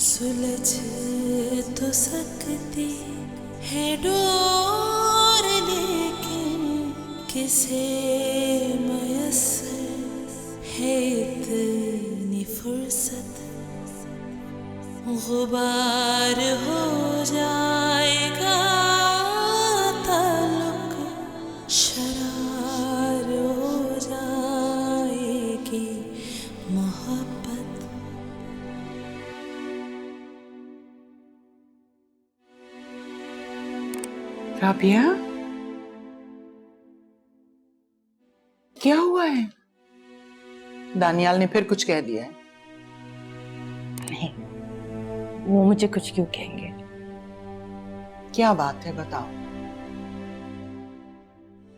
सुलझ तो सकती है डोर, लेकिन किसे मयस्सर है इतनी फुर्सत। गुबार हो जाएगा ताल्लुक, शरार हो जाएगी मोहब्बत। राबिया, क्या हुआ है? दानियाल ने फिर कुछ कह दिया है? नहीं, वो मुझे कुछ क्यों कहेंगे? क्या बात है, बताओ।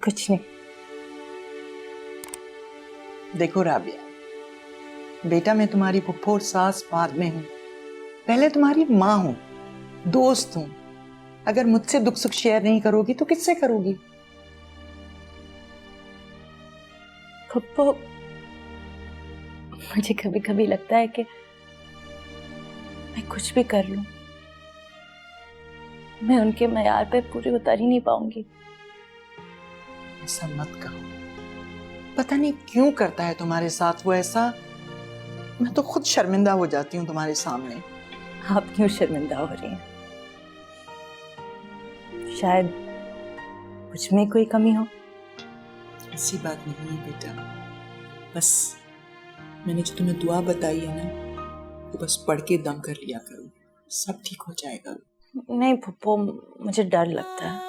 कुछ नहीं। देखो राबिया, बेटा मैं तुम्हारी फुफ्फो और सास बाद में हूं, पहले तुम्हारी माँ हूं, दोस्त हूं। अगर मुझसे दुख सुख शेयर नहीं करोगी तो किससे करोगी? पप्पू, मुझे कभी कभी लगता है कि मैं कुछ भी कर लूं, मैं उनके मयार पे पूरी उतर ही नहीं पाऊंगी। ऐसा मत कहो, पता नहीं क्यों करता है तुम्हारे साथ वो ऐसा। मैं तो खुद शर्मिंदा हो जाती हूँ तुम्हारे सामने। आप क्यों शर्मिंदा हो रही हैं? शायद मुझ में कोई कमी हो। ऐसी बात नहीं है बेटा, बस मैंने जो तुम्हें दुआ बताई है ना, तो बस पढ़ के दम कर लिया करो, सब ठीक हो जाएगा। नहीं पप्पू, मुझे डर लगता है।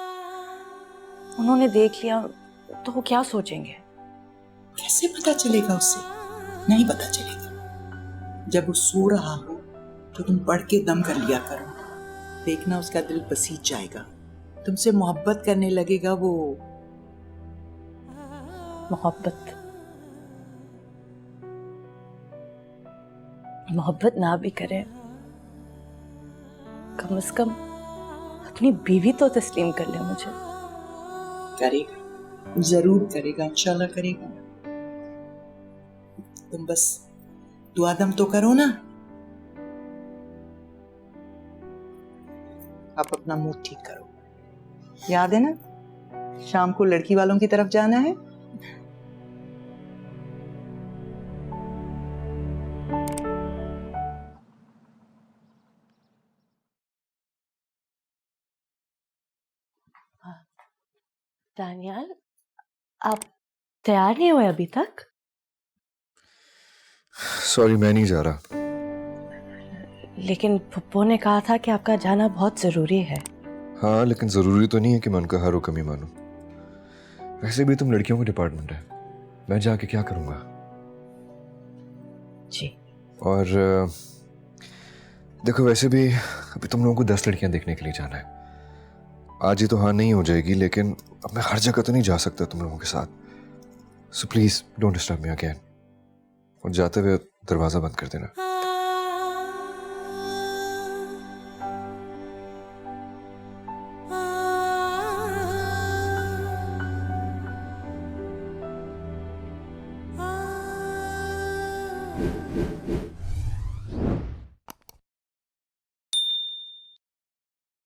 उन्होंने देख लिया तो वो क्या सोचेंगे? कैसे पता चलेगा उससे? नहीं पता चलेगा। जब वो सो रहा हो तो तुम पढ़ के दम कर लिया करो, देखना उसका दिल बसीज जाएगा, तुमसे मोहब्बत करने लगेगा वो। मोहब्बत मोहब्बत ना भी करे, कम से कम अपनी बीवी तो तस्लीम कर ले मुझे। करेगा, जरूर करेगा, इंशाल्लाह करेगा। तुम बस दुआ दम तो करो ना। आप अपना मूड ठीक करो, याद है ना शाम को लड़की वालों की तरफ जाना है। दानियाल, आप तैयार नहीं हुए अभी तक? सॉरी, मैं नहीं जा रहा। लेकिन पप्पू ने कहा था कि आपका जाना बहुत जरूरी है। हाँ, लेकिन जरूरी तो नहीं है कि मैं उनका हर हुक्म ही मानूं। वैसे भी तुम लड़कियों का डिपार्टमेंट है, मैं जाके क्या करूंगा? जी। और देखो, वैसे भी अभी तुम लोगों को 10 लड़कियां देखने के लिए जाना है। आज ही तो हाँ नहीं हो जाएगी, लेकिन अब मैं हर जगह तो नहीं जा सकता तुम लोगों के साथ। So please don't disturb me again. और जाते हुए दरवाजा बंद कर देना।